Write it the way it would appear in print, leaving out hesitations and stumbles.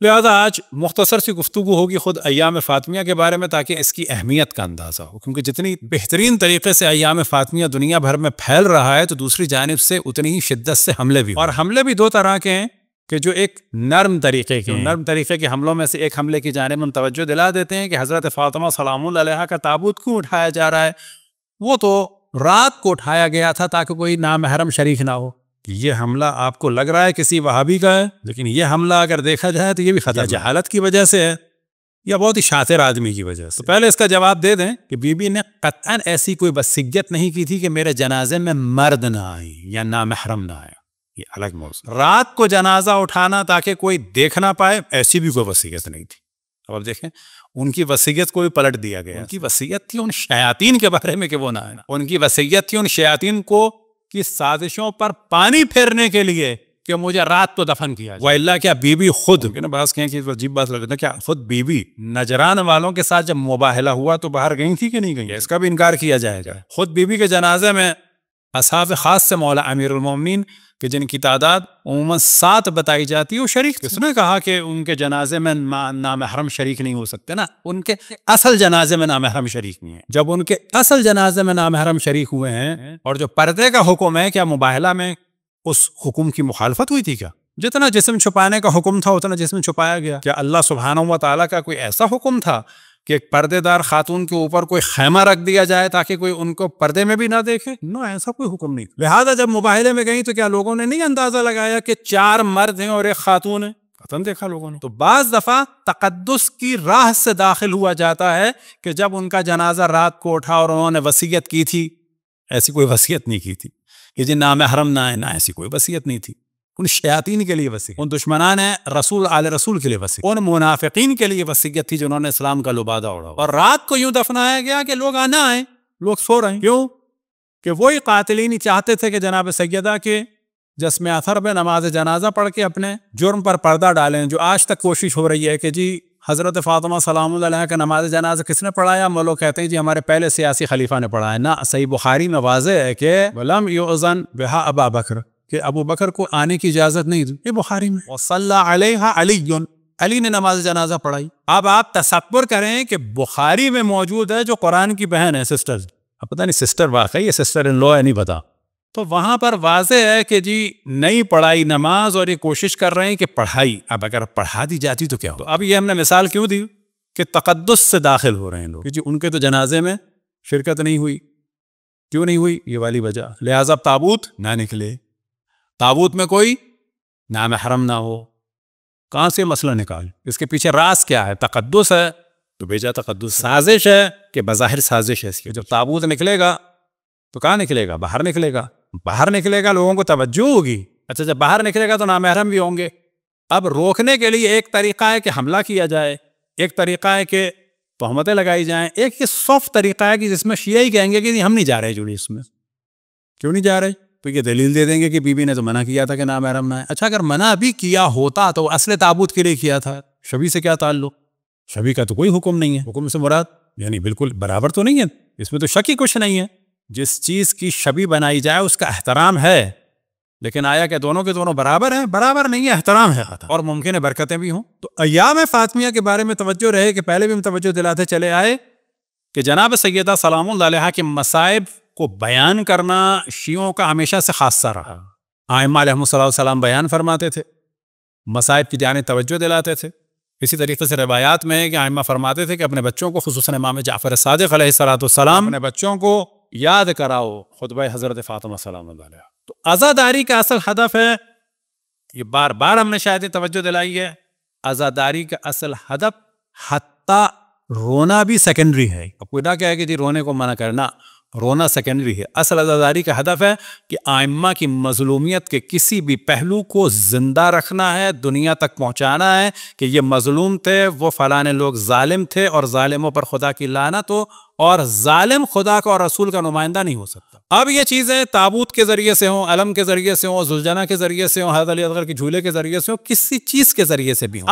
لہذا آج مختصر سی گفتگو ہوگی خود ایام فاطمیہ کے بارے میں، تاکہ اس کی اہمیت کا اندازہ ہو، کیونکہ جتنی بہترین طریقے سے ایام فاطمیہ دنیا بھر میں پھیل رہا ہے تو دوسری جانب سے اتنی ہی شدت سے حملے بھی، اور حملے بھی دو طرح کے ہیں کہ جو ایک نرم طریقے کے نرم طریقے کے حملوں میں سے ایک حملے کی جانب ہم توجہ دلا دیتے ہیں کہ حضرت فاطمہ سلام اللہ علیہا کا تابوت کیوں اٹھایا جا رہا ہے؟ وہ تو رات کو اٹھایا گیا تھا تاکہ کوئی نامحرم شریک نہ ہو۔ یہ حملہ آپ کو لگ رہا ہے کسی وہابی کا ہے، لیکن یہ حملہ اگر دیکھا جائے تو یہ بھی خطرہ جہالت کی وجہ سے ہے یا بہت ہی شاطر آدمی کی وجہ سے۔ تو پہلے اس کا جواب دے دیں کہ بی بی نے قطعاً ایسی کوئی وصیت نہیں کی تھی کہ میرے جنازے میں مرد نہ آئے یا نامحرم نہ آئے، یہ الگ موضوع۔ رات کو جنازہ اٹھانا تاکہ کوئی دیکھ نہ پائے، ایسی بھی کوئی وصیت نہیں تھی۔ اب دیکھیں ان کی وصیت کو بھی پلٹ دیا گیا۔ ان کی وصیت تھی ان شیاطین کے بارے میں کہ وہ نہ آئے، ان کی وصیت تھی ان شیاطین کو کی سازشوں پر پانی پھیرنے کے لیے کہ مجھے رات کو دفن کیا جائے۔ وَإِلَّا کیا بی بی خود بات کہیں کہ عجیب بات لگتا ہے، کیا خود بی بی نجران والوں کے ساتھ جب مباہلہ ہوا تو باہر گئی تھی کہ نہیں گئی؟ اس کا بھی انکار کیا جائے گا۔ خود بی بی کے جنازے میں اصحاب خاص سے مولا امیر المومنین کہ جن کی تعداد عموماً 7 بتائی جاتی ہے، وہ شریک کس نے کہا کہ ان کے جنازے میں نامحرم شریک نہیں ہو سکتے؟ نا، ان کے اصل جنازے میں نامحرم شریک نہیں ہے۔ جب ان کے اصل جنازے میں نامحرم شریک ہوئے ہیں اور جو پردے کا حکم ہے، کیا مباہلہ میں اس حکم کی مخالفت ہوئی تھی؟ کیا جتنا جسم چھپانے کا حکم تھا اتنا جسم چھپایا گیا؟ کیا اللہ سبحانہ و تعالیٰ کا کوئی ایسا حکم تھا کہ ایک پردے دار خاتون کے اوپر کوئی خیمہ رکھ دیا جائے تاکہ کوئی ان کو پردے میں بھی نہ دیکھے؟ نو، ایسا کوئی حکم نہیں۔ لہذا جب مباہلے میں گئی تو کیا لوگوں نے نہیں اندازہ لگایا کہ 4 مرد ہیں اور ایک خاتون ہے؟ قطعاً دیکھا لوگوں نے۔ تو بعض دفعہ تقدس کی راہ سے داخل ہوا جاتا ہے کہ جب ان کا جنازہ رات کو اٹھا اور انہوں نے وصیت کی تھی، ایسی کوئی وصیت نہیں کی تھی کہ جی نامحرم نہ ہے، نہ ایسی کوئی وصیت نہیں تھی۔ ان شیاطین کے لیے وصیت، ان دشمنان رسول آل رسول کے لیے وصیت، ان منافقین کے لیے وصیت تھی جنہوں نے اسلام کا لبادہ اڑا، اور رات کو یوں دفنایا گیا کہ لوگ نہ آئیں، لوگ سو رہے ہیں۔ کیوں؟ کہ وہی قاتلین ہی چاہتے تھے کہ جناب سیدہ کے جسم اثر میں نماز جنازہ پڑھ کے اپنے جرم پر پردہ ڈالیں، جو آج تک کوشش ہو رہی ہے کہ جی حضرت فاطمہ سلام اللہ علیہا کا نماز جنازہ کس نے پڑھایا؟ وہ لوگ کہتے ہیں جی ہمارے پہلے سیاسی خلیفہ نے پڑھایا۔ نہ، صحیح بخاری میں واضح ہے کہ وَلَمْ يُؤْذَنْ بِهَا أَبَا بَكْرَ، کہ ابو بکر کو آنے کی اجازت نہیں دی، یہ بخاری میں۔ وَصَلَّى عَلَيْهَا عَلِيٌّ، علی نے نماز جنازہ پڑھائی۔ اب آپ تصور کریں کہ بخاری میں موجود ہے جو قرآن کی بہن ہے، سسٹر، اب پتہ نہیں سسٹر واقعی ہے سسٹر ان لو ہے نہیں پتا، تو وہاں پر واضح ہے کہ جی نہیں پڑھائی نماز، اور یہ کوشش کر رہے ہیں کہ پڑھائی۔ اب اگر پڑھا دی جاتی تو کیا ہو؟ تو اب یہ ہم نے مثال کیوں دی کہ تقدس سے داخل ہو رہے ہیں لوگ کہ جی ان کے تو جنازے میں شرکت نہیں ہوئی۔ کیوں نہیں ہوئی؟ یہ والی وجہ، لہٰذا تابوت نہ نکلے، تابوت میں کوئی نامحرم نہ ہو۔ کہاں سے مسئلہ نکال؟ اس کے پیچھے راز کیا ہے؟ تقدس ہے تو بیجا تقدس، سازش ہے کہ بظاہر سازش ہے اس کی۔ جب تابوت نکلے گا تو کہاں نکلے گا؟ باہر نکلے گا، باہر نکلے گا لوگوں کو توجہ ہوگی۔ اچھا، جب باہر نکلے گا تو نامحرم بھی ہوں گے۔ اب روکنے کے لیے ایک طریقہ ہے کہ حملہ کیا جائے، ایک طریقہ ہے کہ تہمتیں لگائی جائیں، ایک یہ سافٹ طریقہ ہے کہ جس میں شیعہ ہی کہیں گے کہ ہم نہیں جا رہے جڑی اس میں۔ کیوں نہیں جا رہے؟ تو یہ دلیل دے دیں گے کہ بی بی نے تو منع کیا تھا کہ نامحرم نہ ہے۔ اچھا، اگر منع بھی کیا ہوتا تو اصل تابوت کے لیے کیا تھا، شبی سے کیا تعلق؟ شبی کا تو کوئی حکم نہیں ہے۔ حکم سے مراد یعنی بالکل برابر تو نہیں ہے، اس میں تو شک ہی کچھ نہیں ہے۔ جس چیز کی شبی بنائی جائے اس کا احترام ہے، لیکن آیا کہ دونوں کے دونوں برابر ہیں؟ برابر نہیں ہے، احترام ہے اور ممکن ہے برکتیں بھی ہوں۔ تو ایام فاطمیہ کے بارے میں توجہ رہے کہ پہلے بھی ہم توجہ دلاتے چلے آئے کہ جناب سیدہ سلام اللہ علیہا کے مصائب کو بیان کرنا شیعوں کا ہمیشہ سے خاصہ رہا۔ ائمہ علیہم السلام بیان فرماتے تھے، مصائب کی جانب توجہ دلاتے تھے۔ اسی طریقے سے روایات میں ہے کہ ائمہ فرماتے تھے کہ اپنے بچوں کو، خصوصاً امام جعفر صادق علیہ السلام، اپنے بچوں کو یاد کراؤ خطبہ حضرت فاطمہ سلام اللہ علیہا۔ تو عزاداری کا اصل ہدف ہے، یہ بار بار ہم نے شاید توجہ دلائی ہے، عزاداری کا اصل ہدف حتیٰ رونا بھی سیکنڈری ہے۔ اب کوئی نہ کہے کہ جی رونے کو منع کرنا، رونا سیکنڈری ہے۔ اصل عزاداری کا ہدف ہے کہ ائمہ کی مظلومیت کے کسی بھی پہلو کو زندہ رکھنا ہے، دنیا تک پہنچانا ہے کہ یہ مظلوم تھے، وہ فلاں لوگ ظالم تھے، اور ظالموں پر خدا کی لعنت ہو، اور ظالم خدا کا اور رسول کا نمائندہ نہیں ہو سکتا۔ اب یہ چیزیں تابوت کے ذریعے سے ہوں، علم کے ذریعے سے ہوں، ذوالجناح کے ذریعے سے ہوں، حضرت علی اصغر کے جھولے کے ذریعے سے ہوں، کسی چیز کے ذریعے سے بھی ہوں،